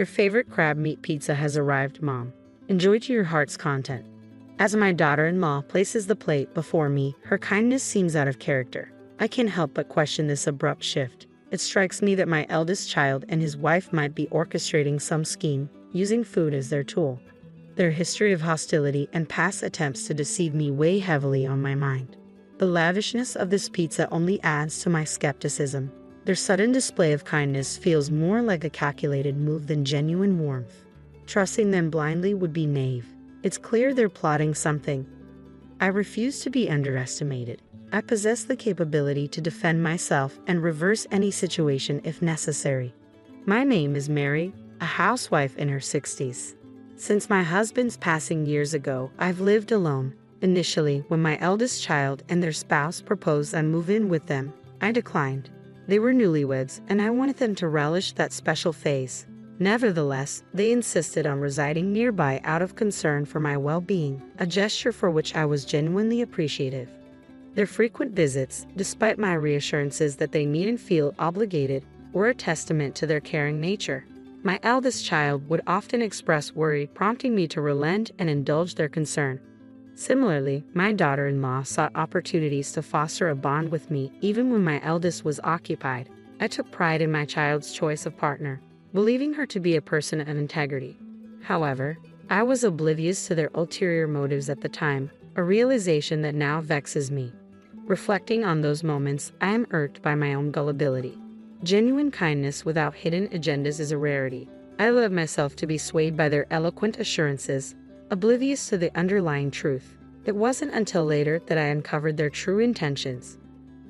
Your favorite crab meat pizza has arrived, Mom. Enjoy to your heart's content. As my daughter-in-law places the plate before me, her kindness seems out of character. I can't help but question this abrupt shift. It strikes me that my eldest child and his wife might be orchestrating some scheme, using food as their tool. Their history of hostility and past attempts to deceive me weigh heavily on my mind. The lavishness of this pizza only adds to my skepticism. Their sudden display of kindness feels more like a calculated move than genuine warmth. Trusting them blindly would be naive. It's clear they're plotting something. I refuse to be underestimated. I possess the capability to defend myself and reverse any situation if necessary. My name is Mary, a housewife in her 60s. Since my husband's passing years ago, I've lived alone. Initially, when my eldest child and their spouse proposed I move in with them, I declined. They were newlyweds, and I wanted them to relish that special phase. Nevertheless, they insisted on residing nearby out of concern for my well-being, a gesture for which I was genuinely appreciative. Their frequent visits, despite my reassurances that they needn't feel obligated, were a testament to their caring nature. My eldest child would often express worry, prompting me to relent and indulge their concern. Similarly, my daughter-in-law sought opportunities to foster a bond with me even when my eldest was occupied. I took pride in my child's choice of partner, believing her to be a person of integrity. However, I was oblivious to their ulterior motives at the time, a realization that now vexes me. Reflecting on those moments, I am irked by my own gullibility. Genuine kindness without hidden agendas is a rarity. I allowed myself to be swayed by their eloquent assurances, oblivious to the underlying truth. It wasn't until later that I uncovered their true intentions.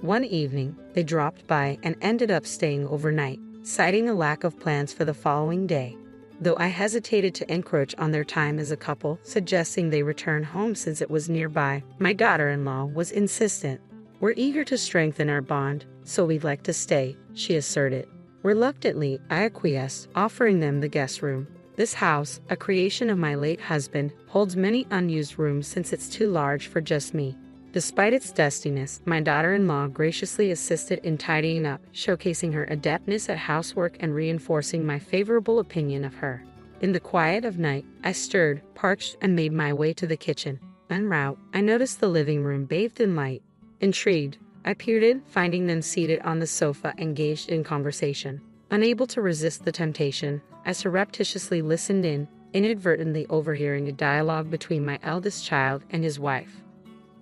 One evening, they dropped by and ended up staying overnight, citing a lack of plans for the following day. Though I hesitated to encroach on their time as a couple, suggesting they return home since it was nearby, my daughter-in-law was insistent. "We're eager to strengthen our bond, so we'd like to stay," she asserted. Reluctantly, I acquiesced, offering them the guest room. This house, a creation of my late husband, holds many unused rooms since it's too large for just me. Despite its dustiness, my daughter-in-law graciously assisted in tidying up, showcasing her adeptness at housework and reinforcing my favorable opinion of her. In the quiet of night, I stirred, parched, and made my way to the kitchen. En route, I noticed the living room bathed in light. Intrigued, I peered in, finding them seated on the sofa engaged in conversation. Unable to resist the temptation, I surreptitiously listened in, inadvertently overhearing a dialogue between my eldest child and his wife.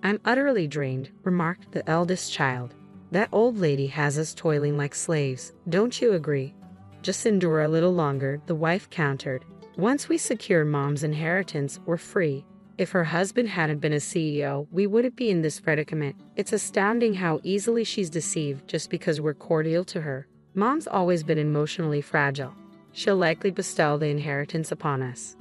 "I'm utterly drained," remarked the eldest child. "That old lady has us toiling like slaves, don't you agree?" "Just endure a little longer," the wife countered. "Once we secure Mom's inheritance, we're free. If her husband hadn't been a CEO, we wouldn't be in this predicament. It's astounding how easily she's deceived just because we're cordial to her. Mom's always been emotionally fragile. She'll likely bestow the inheritance upon us."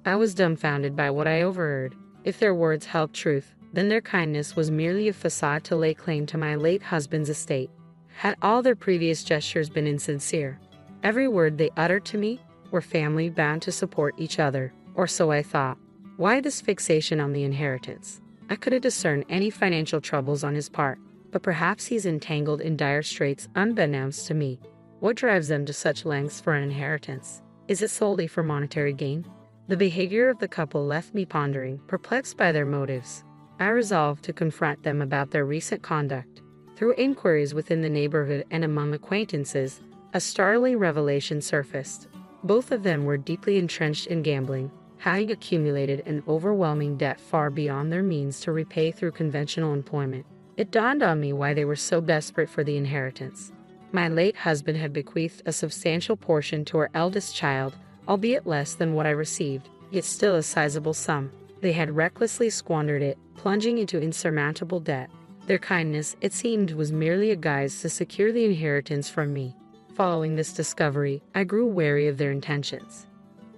I was dumbfounded by what I overheard. If their words held truth, then their kindness was merely a facade to lay claim to my late husband's estate. Had all their previous gestures been insincere? Every word they uttered to me were family bound to support each other, or so I thought. Why this fixation on the inheritance? I couldn't discern any financial troubles on his part, but perhaps he's entangled in dire straits unbeknownst to me. What drives them to such lengths for an inheritance? Is it solely for monetary gain? The behavior of the couple left me pondering, perplexed by their motives. I resolved to confront them about their recent conduct. Through inquiries within the neighborhood and among acquaintances, a startling revelation surfaced. Both of them were deeply entrenched in gambling, having accumulated an overwhelming debt far beyond their means to repay through conventional employment. It dawned on me why they were so desperate for the inheritance. My late husband had bequeathed a substantial portion to our eldest child, albeit less than what I received, yet still a sizable sum. They had recklessly squandered it, plunging into insurmountable debt. Their kindness, it seemed, was merely a guise to secure the inheritance from me. Following this discovery, I grew wary of their intentions.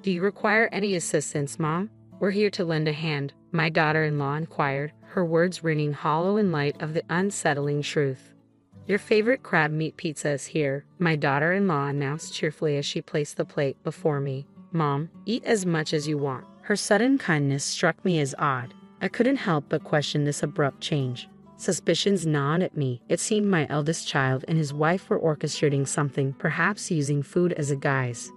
"Do you require any assistance, Mom? We're here to lend a hand," my daughter-in-law inquired, her words ringing hollow in light of the unsettling truth. "Your favorite crab meat pizza is here," my daughter-in-law announced cheerfully as she placed the plate before me. "Mom, eat as much as you want." Her sudden kindness struck me as odd. I couldn't help but question this abrupt change. Suspicions gnawed at me. It seemed my eldest child and his wife were orchestrating something, perhaps using food as a guise.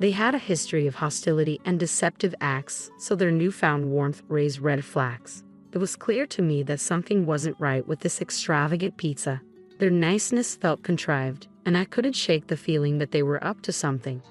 They had a history of hostility and deceptive acts, so their newfound warmth raised red flags. It was clear to me that something wasn't right with this extravagant pizza. Their niceness felt contrived, and I couldn't shake the feeling that they were up to something.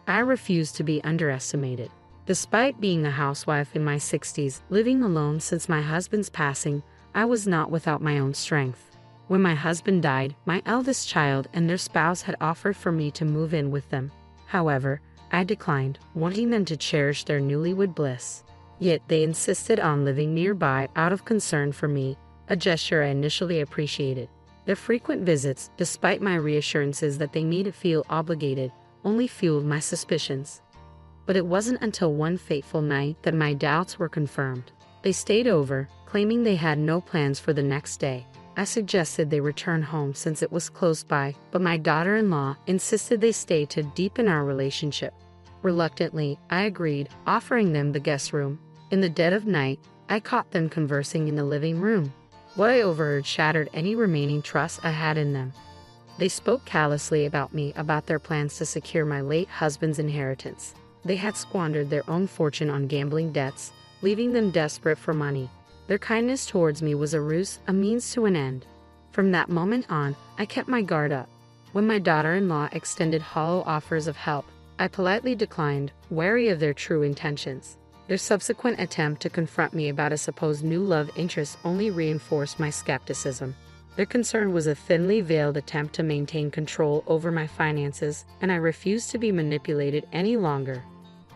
I refused to be underestimated. Despite being a housewife in my 60s, living alone since my husband's passing, I was not without my own strength. When my husband died, my eldest child and their spouse had offered for me to move in with them. However, I declined, wanting them to cherish their newlywed bliss. Yet they insisted on living nearby out of concern for me, a gesture I initially appreciated. Their frequent visits, despite my reassurances that they made me feel obligated, only fueled my suspicions. But it wasn't until one fateful night that my doubts were confirmed. They stayed over, claiming they had no plans for the next day. I suggested they return home since it was close by, but my daughter-in-law insisted they stay to deepen our relationship. Reluctantly, I agreed, offering them the guest room. In the dead of night, I caught them conversing in the living room. What I overheard shattered any remaining trust I had in them. They spoke callously about me, about their plans to secure my late husband's inheritance. They had squandered their own fortune on gambling debts, leaving them desperate for money. Their kindness towards me was a ruse, a means to an end. From that moment on, I kept my guard up. When my daughter-in-law extended hollow offers of help, I politely declined, wary of their true intentions. Their subsequent attempt to confront me about a supposed new love interest only reinforced my skepticism. Their concern was a thinly veiled attempt to maintain control over my finances, and I refused to be manipulated any longer.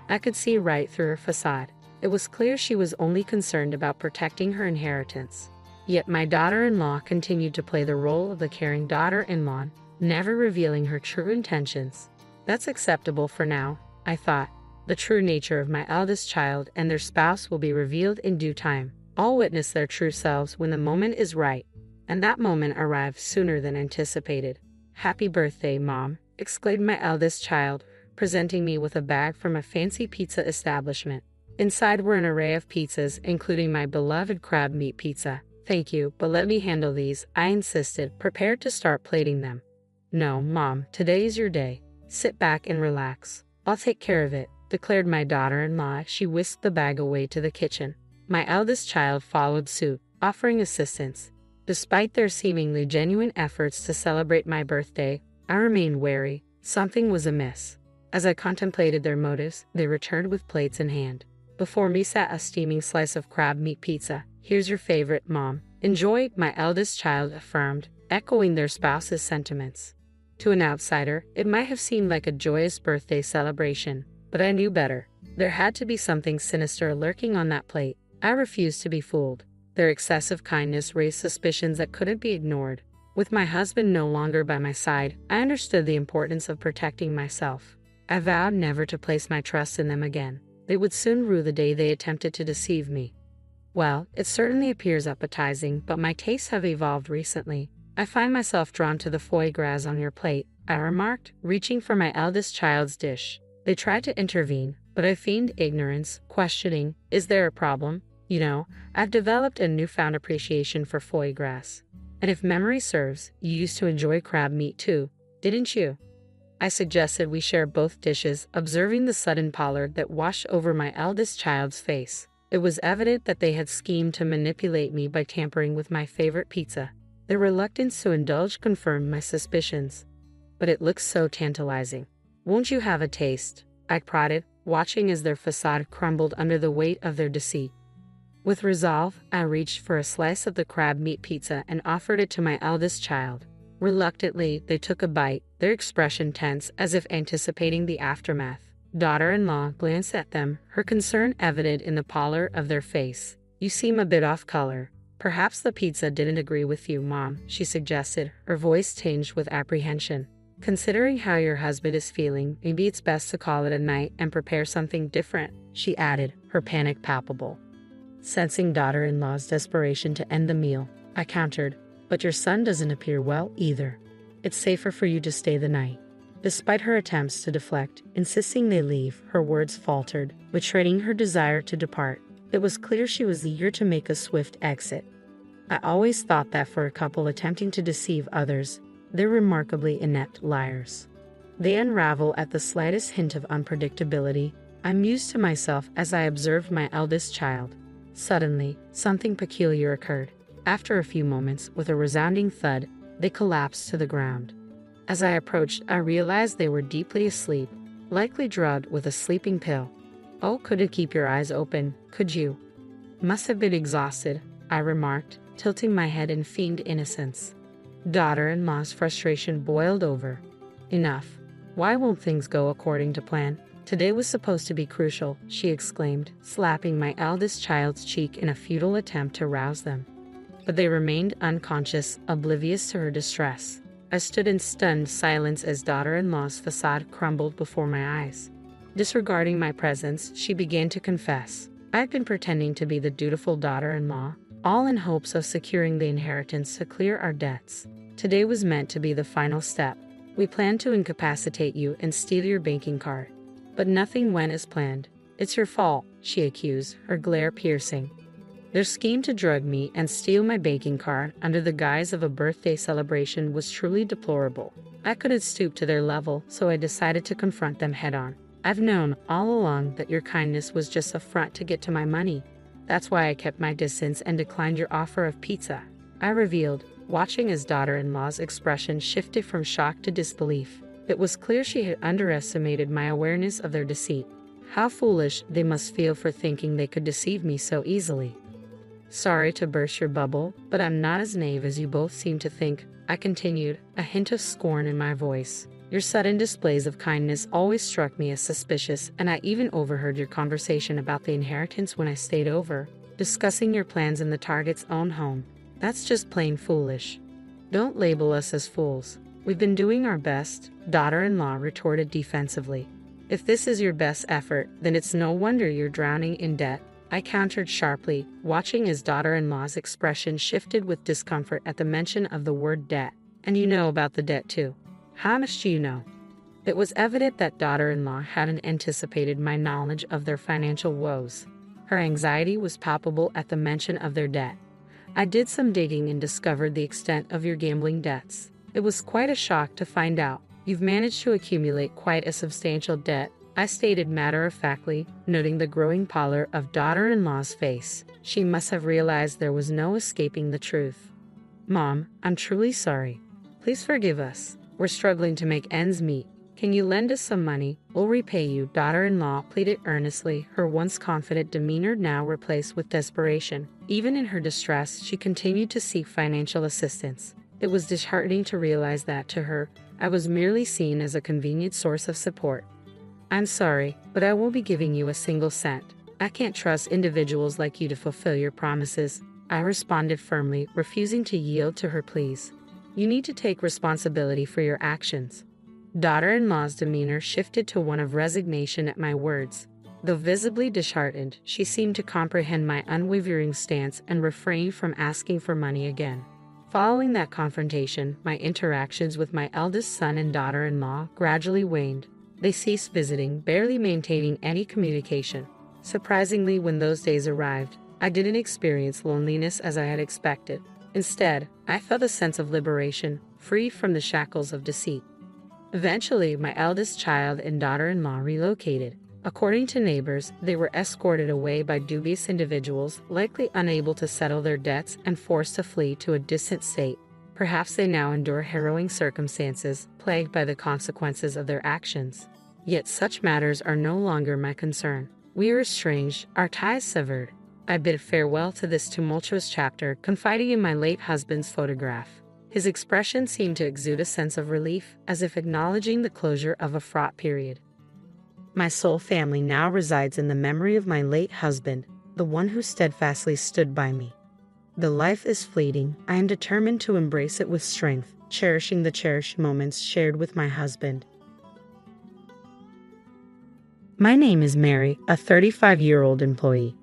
I could see right through her facade. It was clear she was only concerned about protecting her inheritance. Yet my daughter-in-law continued to play the role of the caring daughter-in-law, never revealing her true intentions. That's acceptable for now, I thought. The true nature of my eldest child and their spouse will be revealed in due time. All witness their true selves when the moment is right. And that moment arrived sooner than anticipated. "Happy birthday, Mom," exclaimed my eldest child, presenting me with a bag from a fancy pizza establishment. Inside were an array of pizzas, including my beloved crab meat pizza. "Thank you, but let me handle these," I insisted, prepared to start plating them. "No, Mom, today is your day. Sit back and relax. I'll take care of it," declared my daughter-in-law. She whisked the bag away to the kitchen. My eldest child followed suit, offering assistance. Despite their seemingly genuine efforts to celebrate my birthday, I remained wary. Something was amiss. As I contemplated their motives, they returned with plates in hand. Before me sat a steaming slice of crab meat pizza. "Here's your favorite, Mom. Enjoy," my eldest child affirmed, echoing their spouse's sentiments. To an outsider, it might have seemed like a joyous birthday celebration, but I knew better. There had to be something sinister lurking on that plate. I refused to be fooled. Their excessive kindness raised suspicions that couldn't be ignored. With my husband no longer by my side, I understood the importance of protecting myself. I vowed never to place my trust in them again. They would soon rue the day they attempted to deceive me. "Well, it certainly appears appetizing, but my tastes have evolved recently. I find myself drawn to the foie gras on your plate," I remarked, reaching for my eldest child's dish. They tried to intervene, but I feigned ignorance, questioning, "Is there a problem? You know, I've developed a newfound appreciation for foie gras. And if memory serves, you used to enjoy crab meat too, didn't you?" I suggested we share both dishes, observing the sudden pallor that washed over my eldest child's face. It was evident that they had schemed to manipulate me by tampering with my favorite pizza. Their reluctance to indulge confirmed my suspicions. "But it looks so tantalizing. Won't you have a taste?" I prodded, watching as their facade crumbled under the weight of their deceit. With resolve, I reached for a slice of the crab meat pizza and offered it to my eldest child. Reluctantly, they took a bite, their expression tense as if anticipating the aftermath. Daughter-in-law glanced at them, her concern evident in the pallor of their face. "You seem a bit off color. Perhaps the pizza didn't agree with you, Mom," she suggested, her voice tinged with apprehension. "Considering how your husband is feeling, maybe it's best to call it a night and prepare something different," she added, her panic palpable. Sensing daughter-in-law's desperation to end the meal, I countered, "But your son doesn't appear well either. It's safer for you to stay the night." Despite her attempts to deflect, insisting they leave, her words faltered, betraying her desire to depart. It was clear she was eager to make a swift exit. I always thought that for a couple attempting to deceive others, they're remarkably inept liars. They unravel at the slightest hint of unpredictability. I mused to myself as I observed my eldest child. Suddenly, something peculiar occurred. After a few moments, with a resounding thud, they collapsed to the ground. As I approached, I realized they were deeply asleep, likely drugged with a sleeping pill. Oh, couldn't keep your eyes open, could you? Must have been exhausted, I remarked, tilting my head in feigned innocence. Daughter-in-law's frustration boiled over. Enough. Why won't things go according to plan? Today was supposed to be crucial, she exclaimed, slapping my eldest child's cheek in a futile attempt to rouse them. But they remained unconscious, oblivious to her distress. I stood in stunned silence as daughter-in-law's facade crumbled before my eyes. Disregarding my presence, she began to confess. I had been pretending to be the dutiful daughter-in-law, all in hopes of securing the inheritance to clear our debts. Today was meant to be the final step. We planned to incapacitate you and steal your banking card. But nothing went as planned. It's your fault, she accused, her glare piercing. Their scheme to drug me and steal my banking card under the guise of a birthday celebration was truly deplorable. I couldn't stoop to their level, so I decided to confront them head-on. I've known all along that your kindness was just a front to get to my money. That's why I kept my distance and declined your offer of pizza, I revealed, watching as daughter-in-law's expression shifted from shock to disbelief. It was clear she had underestimated my awareness of their deceit. How foolish they must feel for thinking they could deceive me so easily. Sorry to burst your bubble, but I'm not as naive as you both seem to think, I continued, a hint of scorn in my voice. Your sudden displays of kindness always struck me as suspicious, and I even overheard your conversation about the inheritance when I stayed over, discussing your plans in the target's own home. That's just plain foolish. Don't label us as fools. We've been doing our best, daughter-in-law retorted defensively. If this is your best effort, then it's no wonder you're drowning in debt, I countered sharply, watching as daughter-in-law's expression shifted with discomfort at the mention of the word debt. And you know about the debt too. How much do you know? It was evident that daughter-in-law hadn't anticipated my knowledge of their financial woes. Her anxiety was palpable at the mention of their debt. I did some digging and discovered the extent of your gambling debts. It was quite a shock to find out. You've managed to accumulate quite a substantial debt, I stated matter-of-factly, noting the growing pallor of daughter-in-law's face. She must have realized there was no escaping the truth. Mom, I'm truly sorry. Please forgive us. We're struggling to make ends meet. Can you lend us some money? We'll repay you, daughter-in-law pleaded earnestly, her once confident demeanor now replaced with desperation. Even in her distress, she continued to seek financial assistance. It was disheartening to realize that, to her, I was merely seen as a convenient source of support. I'm sorry, but I won't be giving you a single cent. I can't trust individuals like you to fulfill your promises, I responded firmly, refusing to yield to her pleas. You need to take responsibility for your actions. Daughter-in-law's demeanor shifted to one of resignation at my words. Though visibly disheartened, she seemed to comprehend my unwavering stance and refrained from asking for money again. Following that confrontation, my interactions with my eldest son and daughter-in-law gradually waned. They ceased visiting, barely maintaining any communication. Surprisingly, when those days arrived, I didn't experience loneliness as I had expected. Instead, I felt a sense of liberation, free from the shackles of deceit. Eventually, my eldest child and daughter-in-law relocated. According to neighbors, they were escorted away by dubious individuals, likely unable to settle their debts and forced to flee to a distant state. Perhaps they now endure harrowing circumstances, plagued by the consequences of their actions. Yet such matters are no longer my concern. We are estranged, our ties severed. I bid farewell to this tumultuous chapter, confiding in my late husband's photograph. His expression seemed to exude a sense of relief, as if acknowledging the closure of a fraught period. My sole family now resides in the memory of my late husband, the one who steadfastly stood by me. Though life is fleeting, I am determined to embrace it with strength, cherishing the cherished moments shared with my husband. My name is Mary, a 35-year-old employee.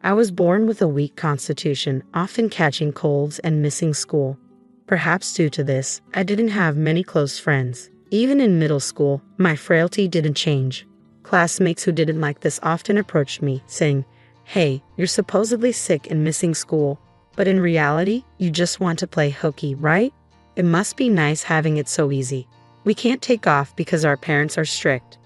I was born with a weak constitution, often catching colds and missing school. Perhaps due to this, I didn't have many close friends. Even in middle school, my frailty didn't change. Classmates who didn't like this often approached me, saying, "Hey, you're supposedly sick and missing school, but in reality, you just want to play hooky, right? It must be nice having it so easy." We can't take off because our parents are strict.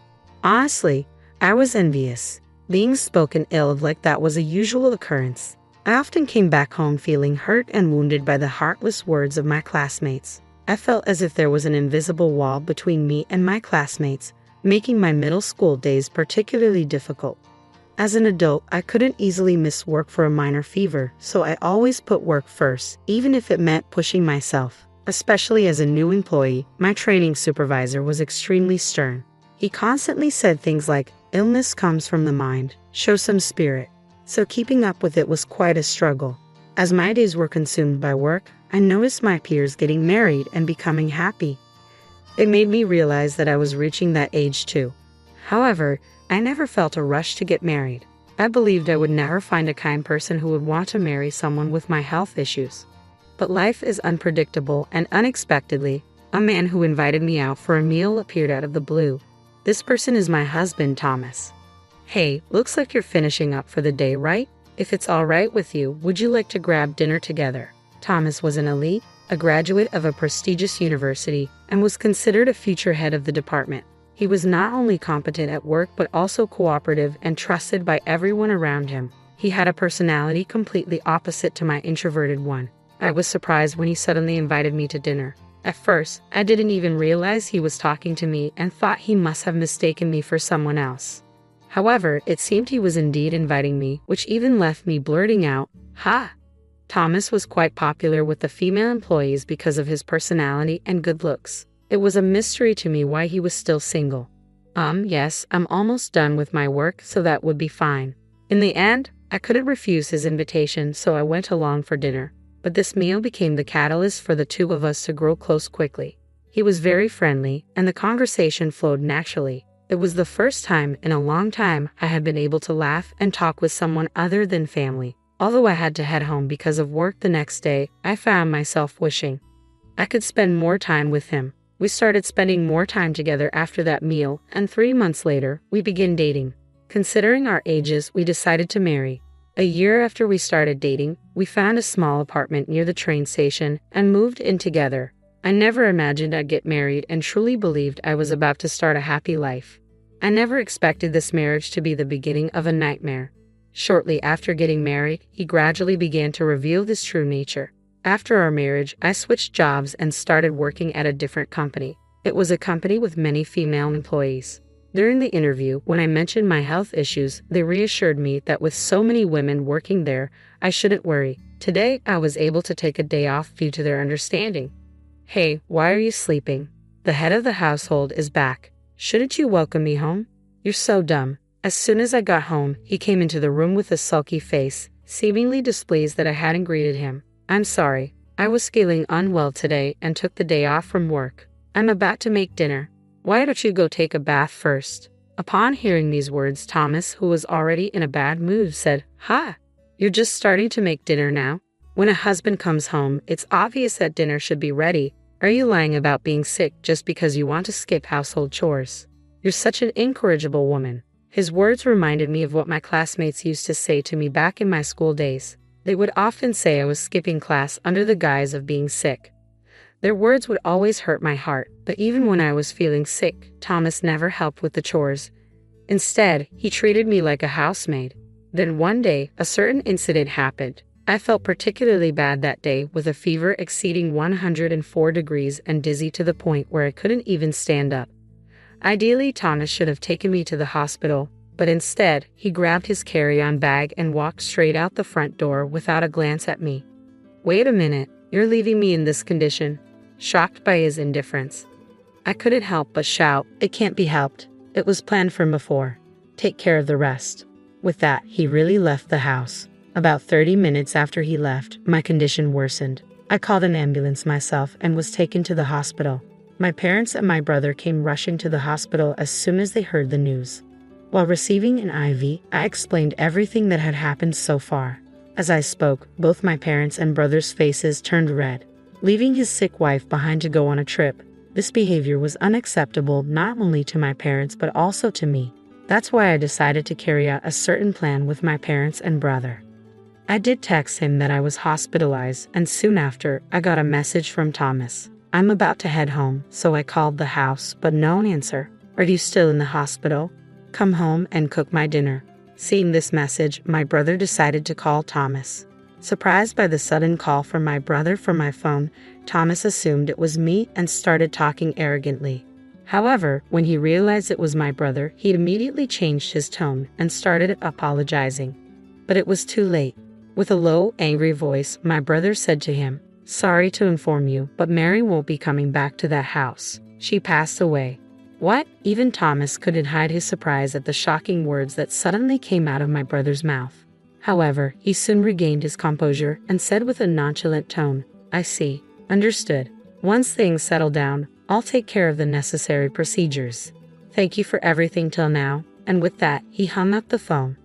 Honestly, I was envious. Being spoken ill of like that was a usual occurrence. I often came back home feeling hurt and wounded by the heartless words of my classmates. I felt as if there was an invisible wall between me and my classmates, making my middle school days particularly difficult. As an adult, I couldn't easily miss work for a minor fever, so I always put work first, even if it meant pushing myself. Especially as a new employee, my training supervisor was extremely stern. He constantly said things like, "Illness comes from the mind, show some spirit." So keeping up with it was quite a struggle. As my days were consumed by work, I noticed my peers getting married and becoming happy. It made me realize that I was reaching that age too. However, I never felt a rush to get married. I believed I would never find a kind person who would want to marry someone with my health issues. But life is unpredictable, and unexpectedly, a man who invited me out for a meal appeared out of the blue. This person is my husband, Thomas. "Hey, looks like you're finishing up for the day, right? If it's all right with you, would you like to grab dinner together?" Thomas was an elite, a graduate of a prestigious university, and was considered a future head of the department. He was not only competent at work but also cooperative and trusted by everyone around him. He had a personality completely opposite to my introverted one. I was surprised when he suddenly invited me to dinner. At first, I didn't even realize he was talking to me and thought he must have mistaken me for someone else. However, it seemed he was indeed inviting me, which even left me blurting out, "Ha!" Thomas was quite popular with the female employees because of his personality and good looks. It was a mystery to me why he was still single. Yes, I'm almost done with my work, so that would be fine. In the end, I couldn't refuse his invitation, so I went along for dinner. But this meal became the catalyst for the two of us to grow close quickly. He was very friendly, and the conversation flowed naturally. It was the first time in a long time I had been able to laugh and talk with someone other than family. Although I had to head home because of work the next day, I found myself wishing I could spend more time with him. We started spending more time together after that meal, and 3 months later, we began dating. Considering our ages, we decided to marry. A year after we started dating, we found a small apartment near the train station and moved in together. I never imagined I'd get married and truly believed I was about to start a happy life. I never expected this marriage to be the beginning of a nightmare. Shortly after getting married, he gradually began to reveal his true nature. After our marriage, I switched jobs and started working at a different company. It was a company with many female employees. During the interview, when I mentioned my health issues, they reassured me that with so many women working there, I shouldn't worry. Today, I was able to take a day off due to their understanding. "Hey, why are you sleeping? The head of the household is back. Shouldn't you welcome me home? You're so dumb." As soon as I got home, he came into the room with a sulky face, seemingly displeased that I hadn't greeted him. "I'm sorry. I was feeling unwell today and took the day off from work. I'm about to make dinner. Why don't you go take a bath first?" Upon hearing these words, Thomas, who was already in a bad mood, said, "Ha! You're just starting to make dinner now? When a husband comes home, it's obvious that dinner should be ready. Are you lying about being sick just because you want to skip household chores? You're such an incorrigible woman." His words reminded me of what my classmates used to say to me back in my school days. They would often say I was skipping class under the guise of being sick. Their words would always hurt my heart, but even when I was feeling sick, Thomas never helped with the chores. Instead, he treated me like a housemaid. Then one day, a certain incident happened. I felt particularly bad that day, with a fever exceeding 104 degrees and dizzy to the point where I couldn't even stand up. Ideally, Thomas should have taken me to the hospital, but instead, he grabbed his carry-on bag and walked straight out the front door without a glance at me. "Wait a minute, you're leaving me in this condition?" Shocked by his indifference, I couldn't help but shout, "It can't be helped. It was planned from before. Take care of the rest." With that, he really left the house. About 30 minutes after he left, my condition worsened. I called an ambulance myself and was taken to the hospital. My parents and my brother came rushing to the hospital as soon as they heard the news. While receiving an IV, I explained everything that had happened so far. As I spoke, both my parents' and brother's faces turned red. Leaving his sick wife behind to go on a trip, this behavior was unacceptable not only to my parents but also to me. That's why I decided to carry out a certain plan with my parents and brother. I did text him that I was hospitalized, and soon after, I got a message from Thomas. I'm about to head home, so I called the house, but no answer. Are you still in the hospital? Come home and cook my dinner. Seeing this message, my brother decided to call Thomas. Surprised by the sudden call from my brother from my phone, Thomas assumed it was me and started talking arrogantly. However, when he realized it was my brother, he immediately changed his tone and started apologizing. But it was too late. With a low, angry voice, my brother said to him, "Sorry to inform you, but Mary won't be coming back to that house. She passed away." What? Even Thomas couldn't hide his surprise at the shocking words that suddenly came out of my brother's mouth. However, he soon regained his composure and said with a nonchalant tone, "I see. Understood. Once things settle down, I'll take care of the necessary procedures. Thank you for everything till now," and with that, he hung up the phone.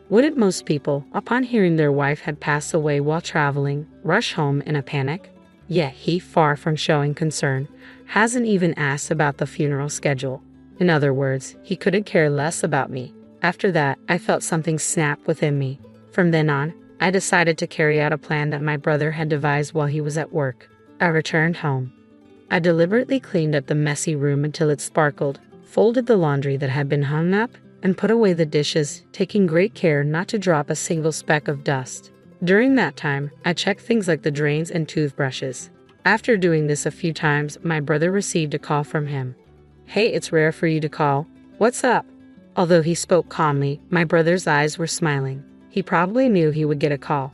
Wouldn't most people, upon hearing their wife had passed away while traveling, rush home in a panic? Yet he, far from showing concern, hasn't even asked about the funeral schedule. In other words, he couldn't care less about me. After that, I felt something snap within me. From then on, I decided to carry out a plan that my brother had devised while he was at work. I returned home. I deliberately cleaned up the messy room until it sparkled, folded the laundry that had been hung up, and put away the dishes, taking great care not to drop a single speck of dust. During that time, I checked things like the drains and toothbrushes. After doing this a few times, my brother received a call from him. "Hey, it's rare for you to call. What's up?" Although he spoke calmly, my brother's eyes were smiling. He probably knew he would get a call.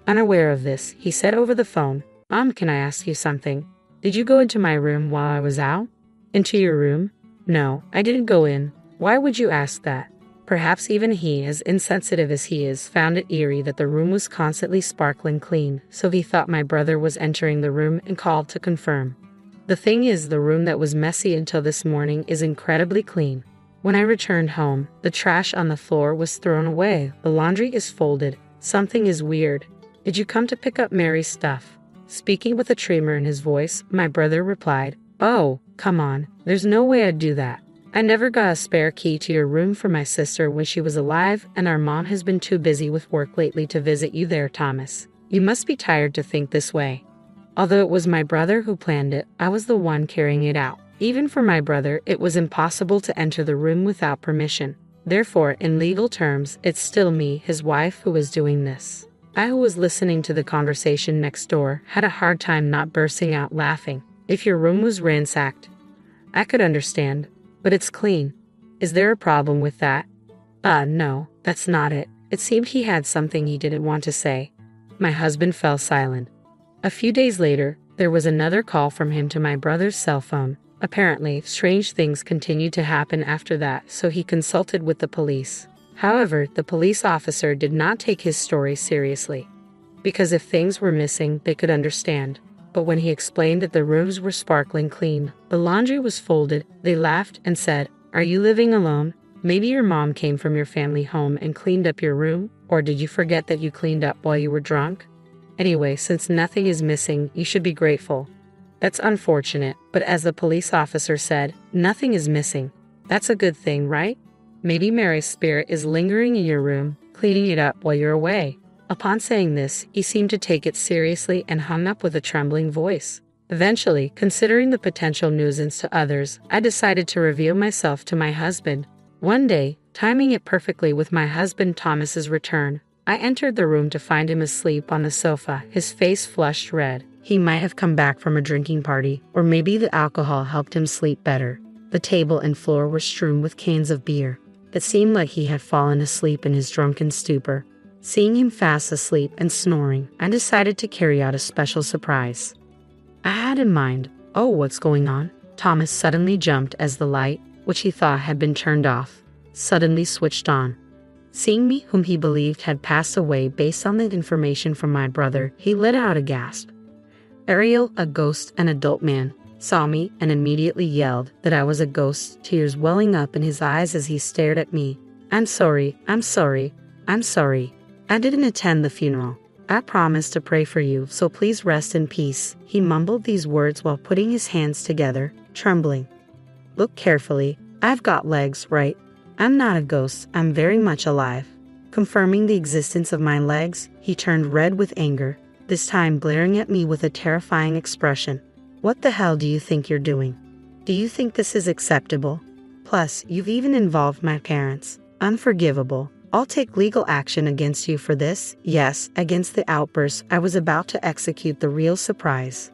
Unaware of this, he said over the phone, Can I ask you something? Did you go into my room while I was out?" "Into your room? No, I didn't go in. Why would you ask that?" Perhaps even he, as insensitive as he is, found it eerie that the room was constantly sparkling clean, so he thought my brother was entering the room and called to confirm. The thing is, the room that was messy until this morning is incredibly clean. When I returned home, the trash on the floor was thrown away, the laundry is folded. Something is weird. "Did you come to pick up Mary's stuff?" Speaking with a tremor in his voice, my brother replied, "Oh, come on, there's no way I'd do that. I never got a spare key to your room for my sister when she was alive, and our mom has been too busy with work lately to visit you there, Thomas. You must be tired to think this way." Although it was my brother who planned it, I was the one carrying it out. Even for my brother, it was impossible to enter the room without permission. Therefore, in legal terms, it's still me, his wife, who was doing this. I, who was listening to the conversation next door, had a hard time not bursting out laughing. "If your room was ransacked, I could understand. But it's clean. Is there a problem with that?" No, that's not it." It seemed he had something he didn't want to say. My husband fell silent. A few days later, there was another call from him to my brother's cell phone. Apparently, strange things continued to happen after that, so he consulted with the police. However, the police officer did not take his story seriously. Because if things were missing, they could understand. But when he explained that the rooms were sparkling clean, the laundry was folded, they laughed and said, "Are you living alone? Maybe your mom came from your family home and cleaned up your room? Or did you forget that you cleaned up while you were drunk? Anyway, since nothing is missing, you should be grateful." That's unfortunate, but as the police officer said, nothing is missing. That's a good thing, right? Maybe Mary's spirit is lingering in your room, cleaning it up while you're away. Upon saying this, he seemed to take it seriously and hung up with a trembling voice. Eventually, considering the potential nuisance to others, I decided to reveal myself to my husband. One day, timing it perfectly with my husband Thomas's return, I entered the room to find him asleep on the sofa, his face flushed red. He might have come back from a drinking party, or maybe the alcohol helped him sleep better. The table and floor were strewn with cans of beer. It seemed like he had fallen asleep in his drunken stupor. Seeing him fast asleep and snoring, I decided to carry out a special surprise. I had in mind, what's going on? Thomas suddenly jumped as the light, which he thought had been turned off, suddenly switched on. Seeing me, whom he believed had passed away based on the information from my brother, he let out a gasp. Ariel, a ghost, an adult man, saw me and immediately yelled that I was a ghost, tears welling up in his eyes as he stared at me. I'm sorry. I didn't attend the funeral. I promised to pray for you, so please rest in peace." He mumbled these words while putting his hands together, trembling. "Look carefully. I've got legs, right? I'm not a ghost. I'm very much alive." Confirming the existence of my legs, he turned red with anger, this time glaring at me with a terrifying expression. What the hell do you think you're doing? Do you think this is acceptable? Plus, you've even involved my parents. Unforgivable. I'll take legal action against you for this. Yes, against the outburst. I was about to execute the real surprise.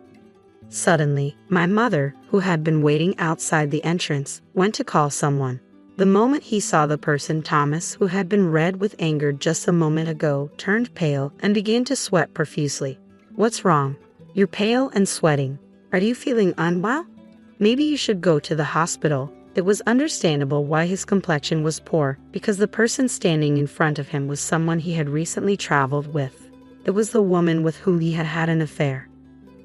Suddenly, my mother, who had been waiting outside the entrance, went to call someone. The moment he saw the person, Thomas, who had been red with anger just a moment ago, turned pale and began to sweat profusely. What's wrong? You're pale and sweating. Are you feeling unwell? Maybe you should go to the hospital. It was understandable why his complexion was poor, because the person standing in front of him was someone he had recently traveled with. It was the woman with whom he had had an affair.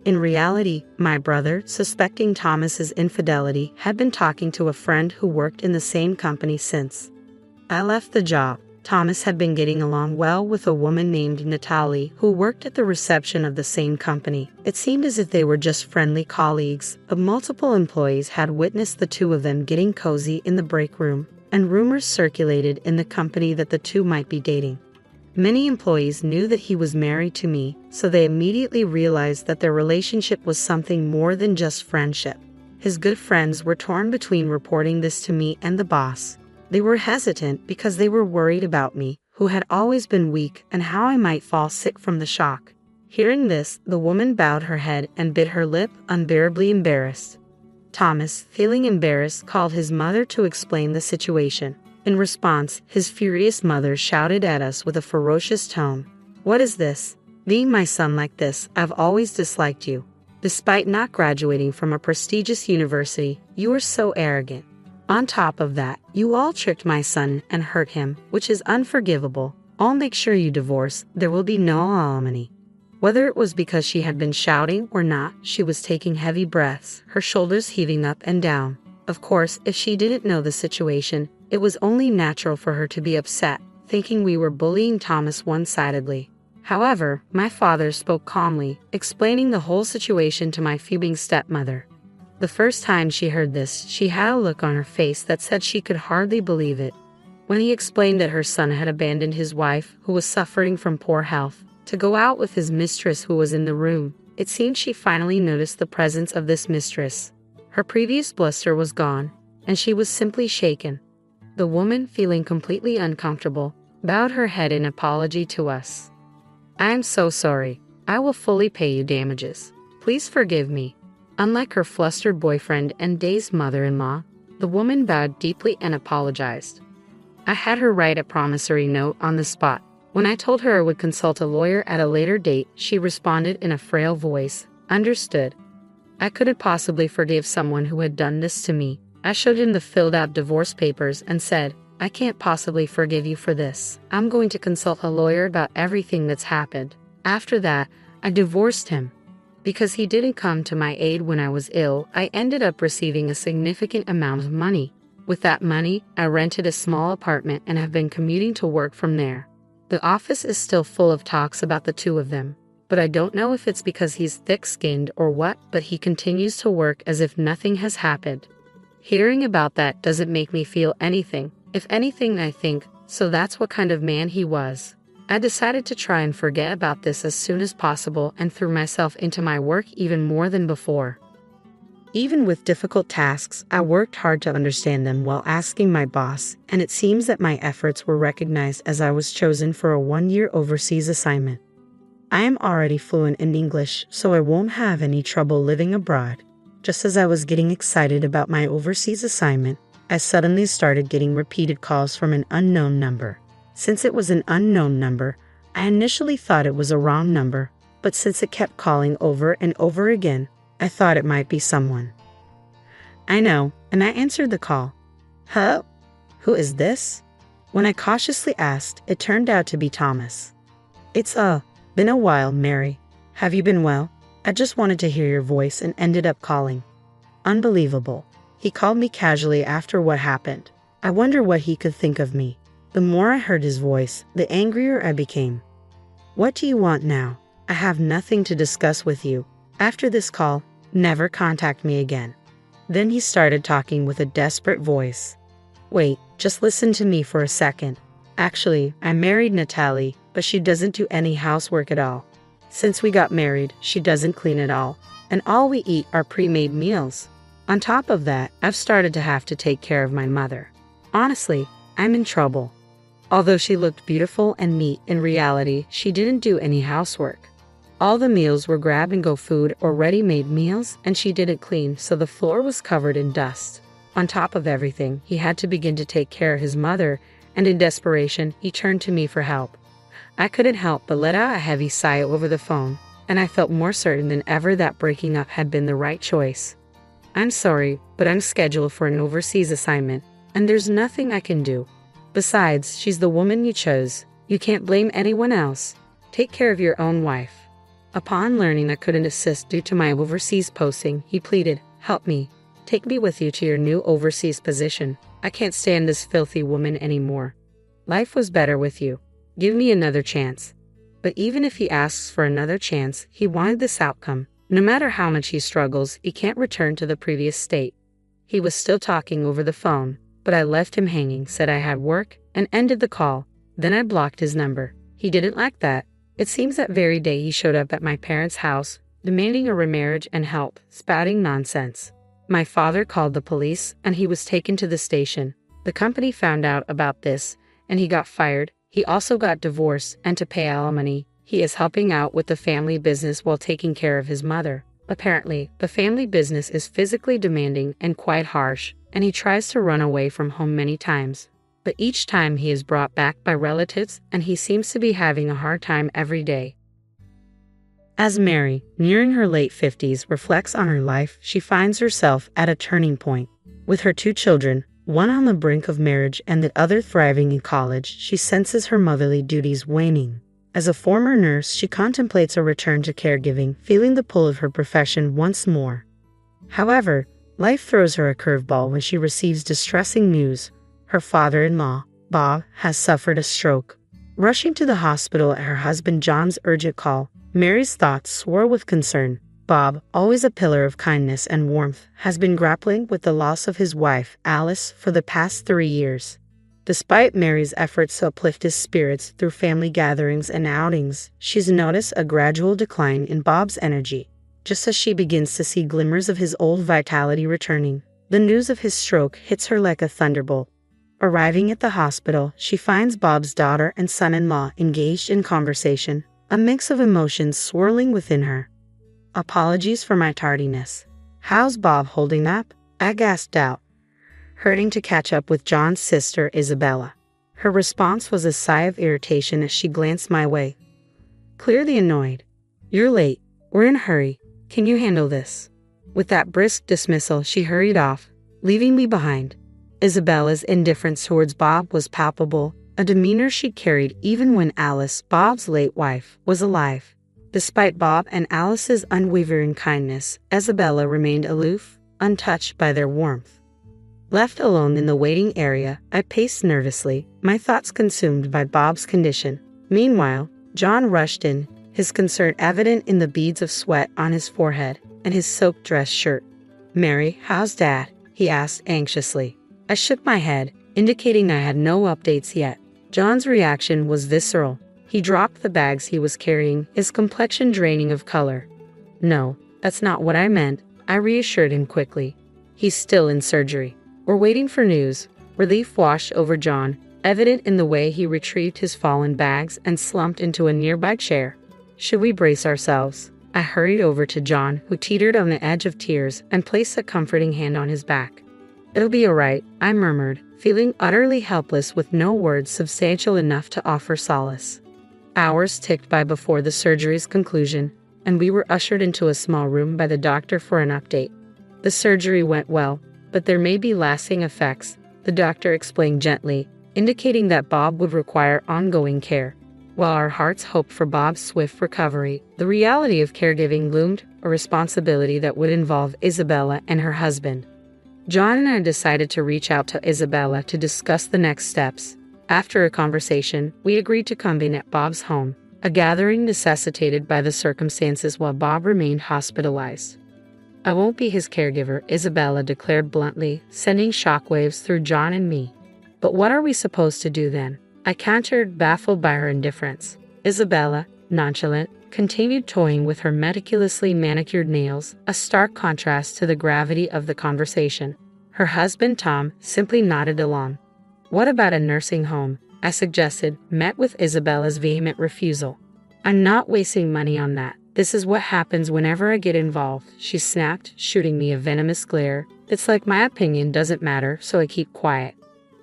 In reality, my brother, suspecting Thomas's infidelity, had been talking to a friend who worked in the same company since I left the job. Thomas had been getting along well with a woman named Natalie who worked at the reception of the same company. It seemed as if they were just friendly colleagues, but multiple employees had witnessed the two of them getting cozy in the break room, and rumors circulated in the company that the two might be dating. Many employees knew that he was married to me, so they immediately realized that their relationship was something more than just friendship. His good friends were torn between reporting this to me and the boss. They were hesitant because they were worried about me, who had always been weak, and how I might fall sick from the shock. Hearing this, the woman bowed her head and bit her lip, unbearably embarrassed. Thomas, feeling embarrassed, called his mother to explain the situation. In response, his furious mother shouted at us with a ferocious tone. What is this? Being my son like this, I've always disliked you. Despite not graduating from a prestigious university, you are so arrogant. On top of that, you all tricked my son and hurt him, which is unforgivable. I'll make sure you divorce. There will be no alimony. Whether it was because she had been shouting or not, she was taking heavy breaths, her shoulders heaving up and down. Of course, if she didn't know the situation, it was only natural for her to be upset, thinking we were bullying Thomas one-sidedly. However, my father spoke calmly, explaining the whole situation to my fuming stepmother. The first time she heard this, she had a look on her face that said she could hardly believe it. When he explained that her son had abandoned his wife, who was suffering from poor health, to go out with his mistress who was in the room, it seemed she finally noticed the presence of this mistress. Her previous bluster was gone, and she was simply shaken. The woman, feeling completely uncomfortable, bowed her head in apology to us. I am so sorry. I will fully pay you damages. Please forgive me. Unlike her flustered boyfriend and dazed mother-in-law, the woman bowed deeply and apologized. I had her write a promissory note on the spot. When I told her I would consult a lawyer at a later date, she responded in a frail voice, "Understood." I couldn't possibly forgive someone who had done this to me. I showed him the filled-out divorce papers and said, "I can't possibly forgive you for this. I'm going to consult a lawyer about everything that's happened." After that, I divorced him. Because he didn't come to my aid when I was ill, I ended up receiving a significant amount of money. With that money, I rented a small apartment and have been commuting to work from there. The office is still full of talks about the two of them, but I don't know if it's because he's thick-skinned or what, but he continues to work as if nothing has happened. Hearing about that doesn't make me feel anything. If anything, I think, so that's what kind of man he was. I decided to try and forget about this as soon as possible and threw myself into my work even more than before. Even with difficult tasks, I worked hard to understand them while asking my boss, and it seems that my efforts were recognized as I was chosen for a 1-year overseas assignment. I am already fluent in English, so I won't have any trouble living abroad. Just as I was getting excited about my overseas assignment, I suddenly started getting repeated calls from an unknown number. Since it was an unknown number, I initially thought it was a wrong number, but since it kept calling over and over again, I thought it might be someone I know, and I answered the call. "Huh? Who is this?" When I cautiously asked, it turned out to be Thomas. "It's been a while, Mary. Have you been well? I just wanted to hear your voice and ended up calling." Unbelievable. He called me casually after what happened. I wonder what he could think of me. The more I heard his voice, the angrier I became. "What do you want now? I have nothing to discuss with you. After this call, never contact me again." Then he started talking with a desperate voice. "Wait, just listen to me for a second. Actually, I married Natalie, but she doesn't do any housework at all. Since we got married, she doesn't clean at all, and all we eat are pre-made meals. On top of that, I've started to have to take care of my mother. Honestly, I'm in trouble. Although she looked beautiful and neat, in reality, she didn't do any housework. All the meals were grab-and-go food or ready-made meals, and she didn't clean, so the floor was covered in dust. On top of everything, he had to begin to take care of his mother, and in desperation, he turned to me for help. I couldn't help but let out a heavy sigh over the phone, and I felt more certain than ever that breaking up had been the right choice. I'm sorry, but I'm scheduled for an overseas assignment, and there's nothing I can do. Besides, she's the woman you chose. You can't blame anyone else. Take care of your own wife. Upon learning I couldn't assist due to my overseas posting, he pleaded, "Help me. Take me with you to your new overseas position. I can't stand this filthy woman anymore. Life was better with you. Give me another chance." But even if he asks for another chance, he wanted this outcome. No matter how much he struggles, he can't return to the previous state. He was still talking over the phone, but I left him hanging, said I had work, and ended the call. Then I blocked his number. He didn't like that. It seems that very day he showed up at my parents' house, demanding a remarriage and help, spouting nonsense. My father called the police, and he was taken to the station. The company found out about this, and he got fired. He also got divorced, and to pay alimony, he is helping out with the family business while taking care of his mother. Apparently, the family business is physically demanding and quite harsh, and he tries to run away from home many times. But each time he is brought back by relatives, and he seems to be having a hard time every day. As Mary, nearing her late 50s, reflects on her life, she finds herself at a turning point. With her 2 children, one on the brink of marriage and the other thriving in college, she senses her motherly duties waning. As a former nurse, she contemplates a return to caregiving, feeling the pull of her profession once more. However, life throws her a curveball when she receives distressing news. Her father-in-law, Bob, has suffered a stroke. Rushing to the hospital at her husband John's urgent call, Mary's thoughts swirl with concern. Bob, always a pillar of kindness and warmth, has been grappling with the loss of his wife, Alice, for the past 3 years. Despite Mary's efforts to uplift his spirits through family gatherings and outings, she's noticed a gradual decline in Bob's energy. Just as she begins to see glimmers of his old vitality returning, the news of his stroke hits her like a thunderbolt. Arriving at the hospital, she finds Bob's daughter and son-in-law engaged in conversation, a mix of emotions swirling within her. "Apologies for my tardiness. How's Bob holding up?" I gasped out, hurting to catch up with John's sister, Isabella. Her response was a sigh of irritation as she glanced my way. Clearly annoyed. "You're late. We're in a hurry. Can you handle this?" With that brisk dismissal, she hurried off, leaving me behind. Isabella's indifference towards Bob was palpable, a demeanor she carried even when Alice, Bob's late wife, was alive. Despite Bob and Alice's unwavering kindness, Isabella remained aloof, untouched by their warmth. Left alone in the waiting area, I paced nervously, my thoughts consumed by Bob's condition. Meanwhile, John rushed in, his concern evident in the beads of sweat on his forehead and his soaked dress shirt. "Mary, how's Dad?" he asked anxiously. I shook my head, indicating I had no updates yet. John's reaction was visceral. He dropped the bags he was carrying, his complexion draining of color. "No, that's not what I meant," I reassured him quickly. "He's still in surgery. We're waiting for news." Relief washed over John, evident in the way he retrieved his fallen bags and slumped into a nearby chair. "Should we brace ourselves?" I hurried over to John, who teetered on the edge of tears, and placed a comforting hand on his back. "It'll be all right," I murmured, feeling utterly helpless with no words substantial enough to offer solace. Hours ticked by before the surgery's conclusion, and we were ushered into a small room by the doctor for an update. "The surgery went well, but there may be lasting effects," the doctor explained gently, indicating that Bob would require ongoing care. While our hearts hoped for Bob's swift recovery, the reality of caregiving loomed, a responsibility that would involve Isabella and her husband. John and I decided to reach out to Isabella to discuss the next steps. After a conversation, we agreed to convene at Bob's home, a gathering necessitated by the circumstances while Bob remained hospitalized. "I won't be his caregiver," Isabella declared bluntly, sending shockwaves through John and me. "But what are we supposed to do then?" I countered, baffled by her indifference. Isabella, nonchalant, continued toying with her meticulously manicured nails, a stark contrast to the gravity of the conversation. Her husband, Tom, simply nodded along. "What about a nursing home?" I suggested, met with Isabella's vehement refusal. "I'm not wasting money on that. This is what happens whenever I get involved," she snapped, shooting me a venomous glare. "It's like my opinion doesn't matter, so I keep quiet.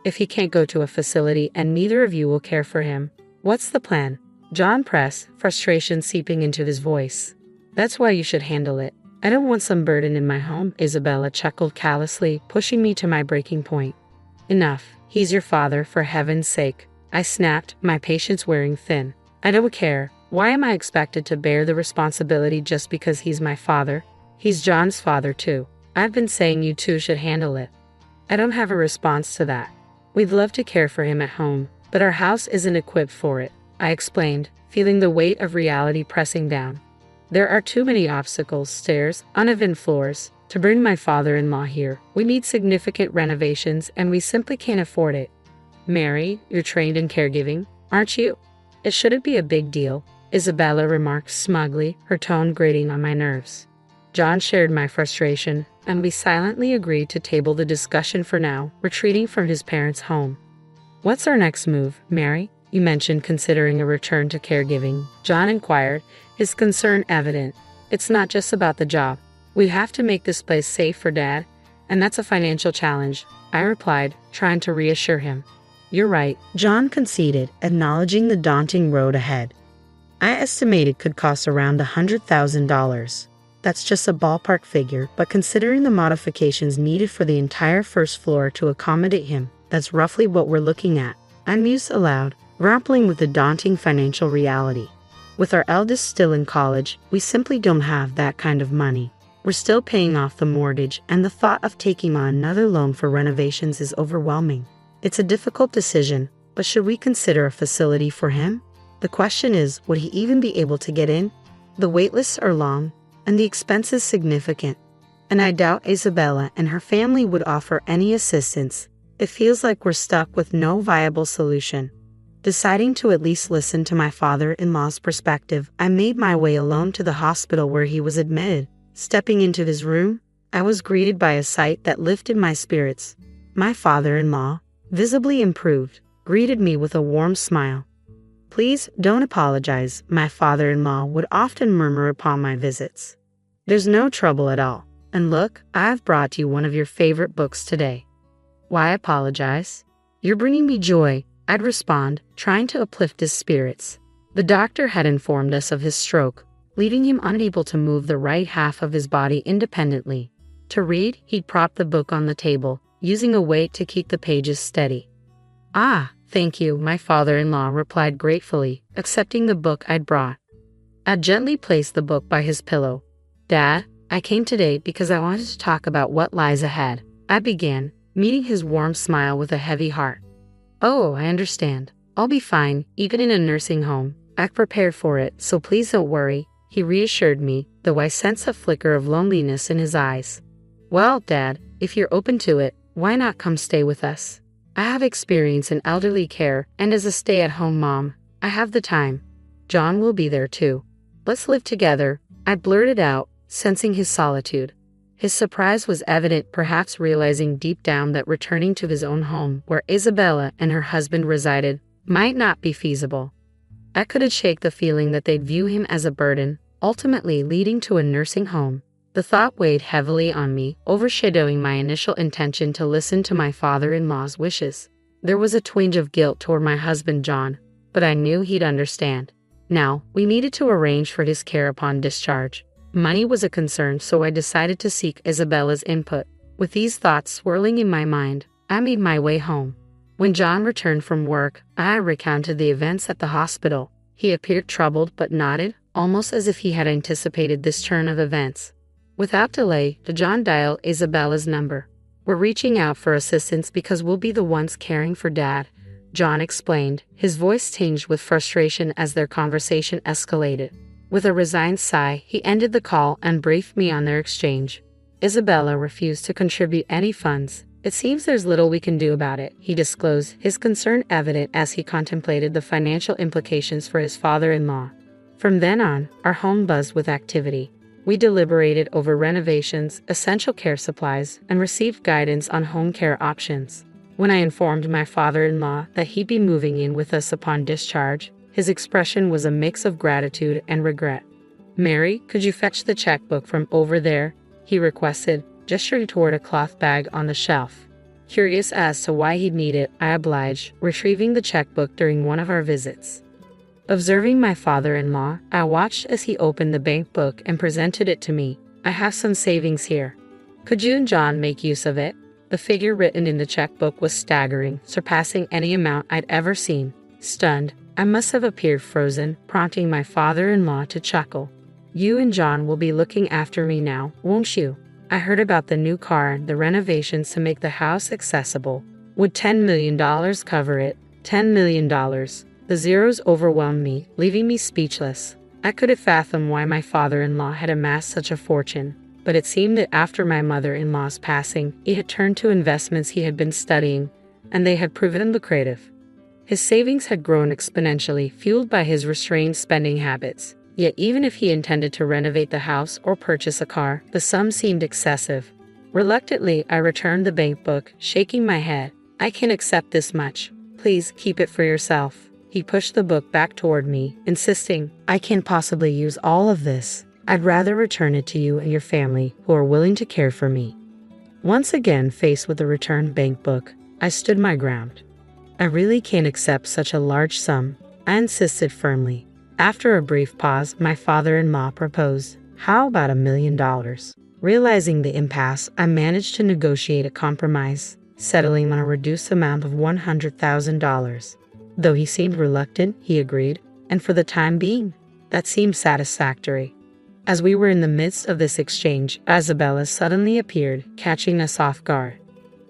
If he can't go to a facility and neither of you will care for him, what's the plan?" John pressed, frustration seeping into his voice. "That's why you should handle it. I don't want some burden in my home," Isabella chuckled callously, pushing me to my breaking point. "Enough. He's your father, for heaven's sake," I snapped, my patience wearing thin. "I don't care. Why am I expected to bear the responsibility just because he's my father? He's John's father too. I've been saying you two should handle it." "I don't have a response to that. We'd love to care for him at home, but our house isn't equipped for it," I explained, feeling the weight of reality pressing down. "There are too many obstacles, stairs, uneven floors. To bring my father-in-law here, we need significant renovations and we simply can't afford it." "Mary, you're trained in caregiving, aren't you? It shouldn't be a big deal," Isabella remarked smugly, her tone grating on my nerves. John shared my frustration, and we silently agreed to table the discussion for now, retreating from his parents' home. "What's our next move, Mary? You mentioned considering a return to caregiving," John inquired, his concern evident. "It's not just about the job. We have to make this place safe for Dad, and that's a financial challenge," I replied, trying to reassure him. "You're right," John conceded, acknowledging the daunting road ahead. "I estimate it could cost around $100,000. That's just a ballpark figure, but considering the modifications needed for the entire first floor to accommodate him, that's roughly what we're looking at," I mused aloud, grappling with the daunting financial reality. With our eldest still in college, we simply don't have that kind of money. We're still paying off the mortgage, and the thought of taking on another loan for renovations is overwhelming. It's a difficult decision, but should we consider a facility for him? The question is, would he even be able to get in? The waitlists are long, and the expenses significant, and I doubt Isabella and her family would offer any assistance. It feels like we're stuck with no viable solution. Deciding to at least listen to my father-in-law's perspective, I made my way alone to the hospital where he was admitted. Stepping into his room, I was greeted by a sight that lifted my spirits. My father-in-law, visibly improved, greeted me with a warm smile. "Please don't apologize," my father-in-law would often murmur upon my visits. "There's no trouble at all. And look, I've brought you one of your favorite books today." "Why apologize? You're bringing me joy," I'd respond, trying to uplift his spirits. The doctor had informed us of his stroke, leaving him unable to move the right half of his body independently. To read, he'd prop the book on the table, using a weight to keep the pages steady. "Ah, thank you," my father-in-law replied gratefully, accepting the book I'd brought. I gently placed the book by his pillow. "Dad, I came today because I wanted to talk about what lies ahead," I began, meeting his warm smile with a heavy heart. "Oh, I understand. I'll be fine, even in a nursing home. I've prepared for it, so please don't worry," he reassured me, though I sensed a flicker of loneliness in his eyes. "Well, Dad, if you're open to it, why not come stay with us? I have experience in elderly care, and as a stay-at-home mom, I have the time. John will be there too. Let's live together," I blurted out, sensing his solitude. His surprise was evident, perhaps realizing deep down that returning to his own home, where Isabella and her husband resided, might not be feasible. I couldn't shake the feeling that they'd view him as a burden, ultimately leading to a nursing home. The thought weighed heavily on me, overshadowing my initial intention to listen to my father-in-law's wishes. There was a twinge of guilt toward my husband John, but I knew he'd understand. Now, we needed to arrange for his care upon discharge. Money was a concern, so I decided to seek Isabella's input. With these thoughts swirling in my mind, I made my way home. When John returned from work, I recounted the events at the hospital. He appeared troubled but nodded, almost as if he had anticipated this turn of events. Without delay, John dialed Isabella's number. "We're reaching out for assistance because we'll be the ones caring for Dad," John explained, his voice tinged with frustration as their conversation escalated. With a resigned sigh, he ended the call and briefed me on their exchange. "Isabella refused to contribute any funds. It seems there's little we can do about it," he disclosed, his concern evident as he contemplated the financial implications for his father-in-law. From then on, our home buzzed with activity. We deliberated over renovations, essential care supplies, and received guidance on home care options. When I informed my father-in-law that he'd be moving in with us upon discharge, his expression was a mix of gratitude and regret. "Mary, could you fetch the checkbook from over there?" he requested, gesturing toward a cloth bag on the shelf. Curious as to why he'd need it, I obliged, retrieving the checkbook during one of our visits. Observing my father-in-law, I watched as he opened the bank book and presented it to me. "I have some savings here. Could you and John make use of it?" The figure written in the checkbook was staggering, surpassing any amount I'd ever seen. Stunned, I must have appeared frozen, prompting my father-in-law to chuckle. "You and John will be looking after me now, won't you? I heard about the new car and the renovations to make the house accessible. Would $10 million cover it? $10 million. The zeros overwhelmed me, leaving me speechless. I couldn't fathom why my father-in-law had amassed such a fortune, but it seemed that after my mother-in-law's passing, he had turned to investments he had been studying, and they had proven lucrative. His savings had grown exponentially, fueled by his restrained spending habits. Yet even if he intended to renovate the house or purchase a car, the sum seemed excessive. Reluctantly, I returned the bank book, shaking my head. "I can accept this much. Please keep it for yourself." He pushed the book back toward me, insisting, "I can't possibly use all of this. I'd rather return it to you and your family, who are willing to care for me." Once again faced with the returned bank book, I stood my ground. "I really can't accept such a large sum," I insisted firmly. After a brief pause, my father-in-law proposed, "How about $1 million?" Realizing the impasse, I managed to negotiate a compromise, settling on a reduced amount of $100,000. Though he seemed reluctant, he agreed, and for the time being, that seemed satisfactory. As we were in the midst of this exchange, Isabella suddenly appeared, catching us off guard.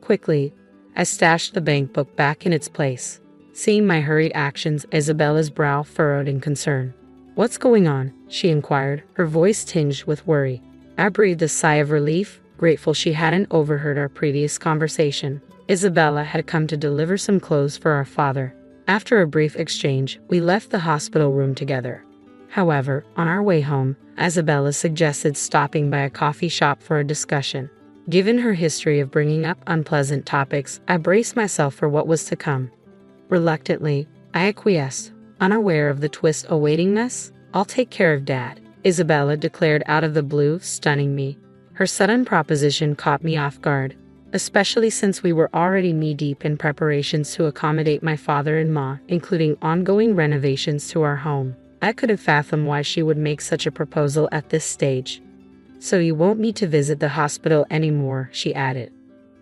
Quickly, I stashed the bank book back in its place. Seeing my hurried actions, Isabella's brow furrowed in concern. "What's going on?" she inquired, her voice tinged with worry. I breathed a sigh of relief, grateful she hadn't overheard our previous conversation. Isabella had come to deliver some clothes for our father. After a brief exchange, we left the hospital room together. However, on our way home, Isabella suggested stopping by a coffee shop for a discussion. Given her history of bringing up unpleasant topics, I braced myself for what was to come. Reluctantly, I acquiesced, unaware of the twist awaiting us. "I'll take care of Dad," Isabella declared out of the blue, stunning me. Her sudden proposition caught me off guard, especially since we were already knee-deep in preparations to accommodate my father-in-law, including ongoing renovations to our home. I couldn't fathom why she would make such a proposal at this stage. "So you won't need to visit the hospital anymore," she added.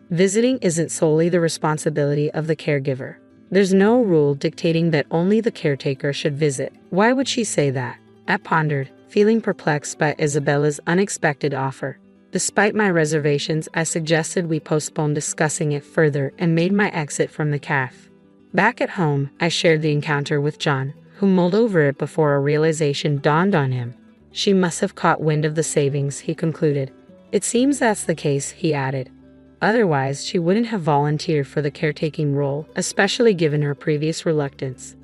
"Visiting isn't solely the responsibility of the caregiver. There's no rule dictating that only the caretaker should visit." Why would she say that? I pondered, feeling perplexed by Isabella's unexpected offer. Despite my reservations, I suggested we postpone discussing it further and made my exit from the cafe. Back at home, I shared the encounter with John, who mulled over it before a realization dawned on him. "She must have caught wind of the savings," he concluded. "It seems that's the case," he added. "Otherwise, she wouldn't have volunteered for the caretaking role, especially given her previous reluctance."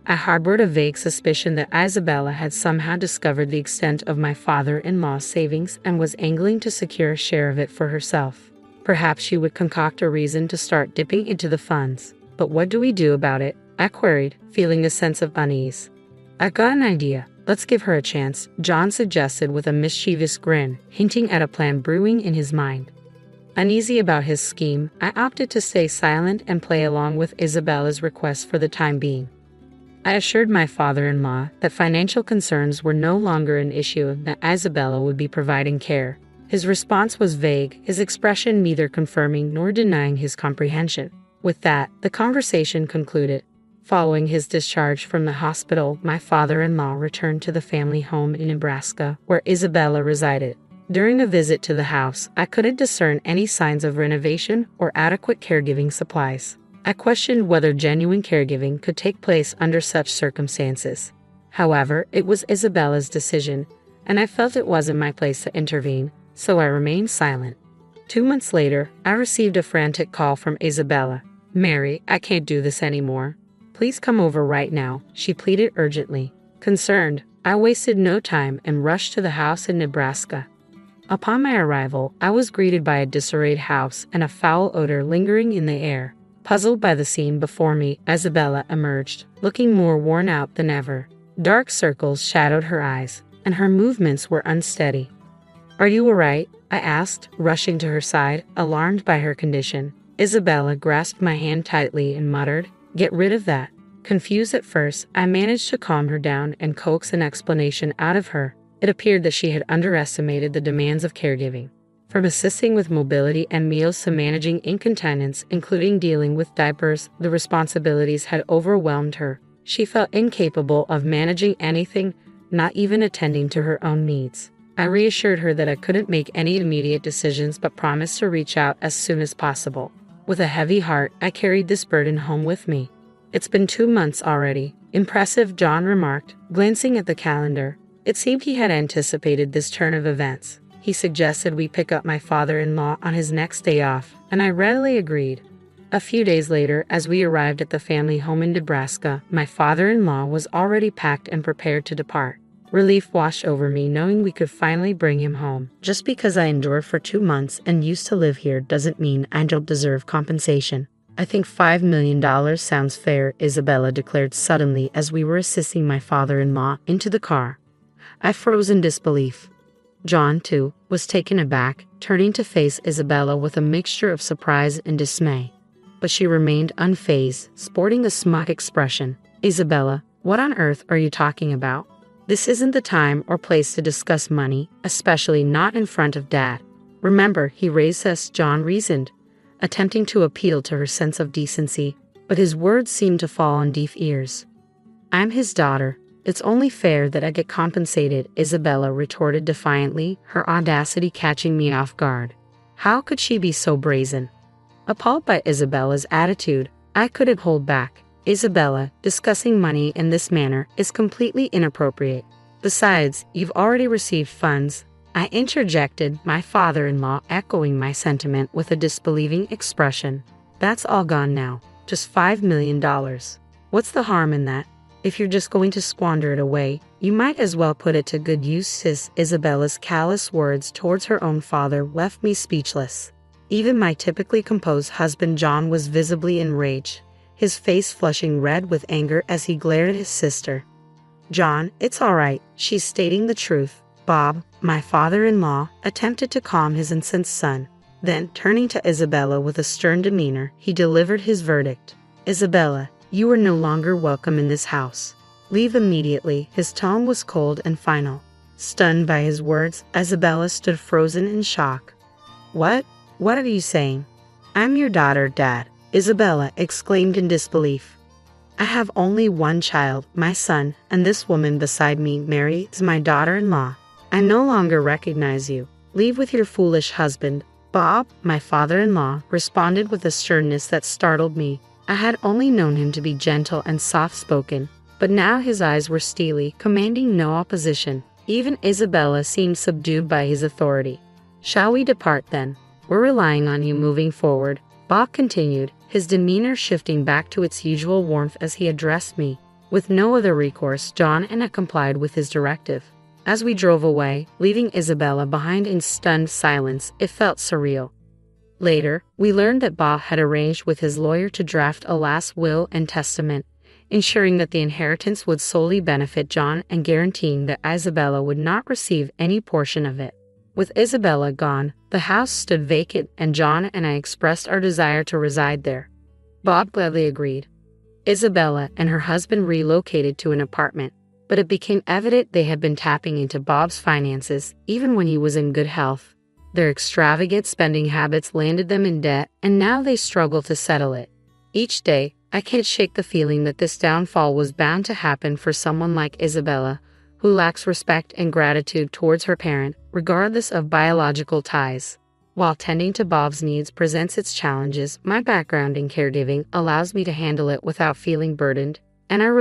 I harbored a vague suspicion that Isabella had somehow discovered the extent of my father-in-law's savings and was angling to secure a share of it for herself. Perhaps she would concoct a reason to start dipping into the funds. "But what do we do about it?" I queried, feeling a sense of unease. "I've got an idea. Let's give her a chance," John suggested with a mischievous grin, hinting at a plan brewing in his mind. Uneasy about his scheme, I opted to stay silent and play along with Isabella's request for the time being. I assured my father-in-law that financial concerns were no longer an issue and that Isabella would be providing care. His response was vague, his expression neither confirming nor denying his comprehension. With that, the conversation concluded. Following his discharge from the hospital, my father-in-law returned to the family home in Nebraska, where Isabella resided. During a visit to the house, I couldn't discern any signs of renovation or adequate caregiving supplies. I questioned whether genuine caregiving could take place under such circumstances. However, it was Isabella's decision, and I felt it wasn't my place to intervene, so I remained silent. 2 months later, I received a frantic call from Isabella. "Mary, I can't do this anymore. Please come over right now," she pleaded urgently. Concerned, I wasted no time and rushed to the house in Nebraska. Upon my arrival, I was greeted by a disarrayed house and a foul odor lingering in the air. Puzzled by the scene before me, Isabella emerged, looking more worn out than ever. Dark circles shadowed her eyes, and her movements were unsteady. "Are you all right?" I asked, rushing to her side, alarmed by her condition. Isabella grasped my hand tightly and muttered, "Get rid of that." Confused at first, I managed to calm her down and coax an explanation out of her. It appeared that she had underestimated the demands of caregiving. From assisting with mobility and meals to managing incontinence, including dealing with diapers, the responsibilities had overwhelmed her. She felt incapable of managing anything, not even attending to her own needs. I reassured her that I couldn't make any immediate decisions but promised to reach out as soon as possible. With a heavy heart, I carried this burden home with me. "It's been 2 months already." "Impressive," John remarked, glancing at the calendar. It seemed he had anticipated this turn of events. He suggested we pick up my father-in-law on his next day off, and I readily agreed. A few days later, as we arrived at the family home in Nebraska, my father-in-law was already packed and prepared to depart. Relief washed over me knowing we could finally bring him home. Just because I endured for 2 months and used to live here doesn't mean I don't deserve compensation. "I think $5 million sounds fair," Isabella declared suddenly as we were assisting my father-in-law into the car. I froze in disbelief. John, too, was taken aback, turning to face Isabella with a mixture of surprise and dismay. But she remained unfazed, sporting a smug expression. "Isabella, what on earth are you talking about? This isn't the time or place to discuss money, especially not in front of Dad. Remember, he raised us," John reasoned, attempting to appeal to her sense of decency, but his words seemed to fall on deaf ears. "I'm his daughter. It's only fair that I get compensated," Isabella retorted defiantly, her audacity catching me off guard. How could she be so brazen? Appalled by Isabella's attitude, I couldn't hold back. "Isabella, discussing money in this manner is completely inappropriate. Besides, you've already received funds," I interjected, my father-in-law echoing my sentiment with a disbelieving expression. "That's all gone now. Just $5 million. What's the harm in that? If you're just going to squander it away, you might as well put it to good use, sis." Isabella's callous words towards her own father left me speechless. Even my typically composed husband John was visibly enraged, his face flushing red with anger as he glared at his sister. "John, it's all right. She's stating the truth." Bob, my father-in-law, attempted to calm his incensed son. Then, turning to Isabella with a stern demeanor, he delivered his verdict. "Isabella, you are no longer welcome in this house. Leave immediately." His tone was cold and final. Stunned by his words, Isabella stood frozen in shock. What? What are you saying?" "I'm your daughter, Dad," Isabella exclaimed in disbelief. "I have only one child, my son, and this woman beside me, Mary, is my daughter-in-law. I no longer recognize you. Leave with your foolish husband." Bob, my father-in-law, responded with a sternness that startled me. I had only known him to be gentle and soft-spoken, but now his eyes were steely, commanding no opposition. Even Isabella seemed subdued by his authority. "Shall we depart then? We're relying on you moving forward," Bob continued, his demeanor shifting back to its usual warmth as he addressed me. With no other recourse, John and I complied with his directive. As we drove away, leaving Isabella behind in stunned silence, it felt surreal. Later, we learned that Bob had arranged with his lawyer to draft a last will and testament, ensuring that the inheritance would solely benefit John and guaranteeing that Isabella would not receive any portion of it. With Isabella gone, the house stood vacant and John and I expressed our desire to reside there. Bob gladly agreed. Isabella and her husband relocated to an apartment, but it became evident they had been tapping into Bob's finances even when he was in good health. Their extravagant spending habits landed them in debt, and now they struggle to settle it. Each day, I can't shake the feeling that this downfall was bound to happen for someone like Isabella, who lacks respect and gratitude towards her parent, regardless of biological ties. While tending to Bob's needs presents its challenges, my background in caregiving allows me to handle it without feeling burdened, and I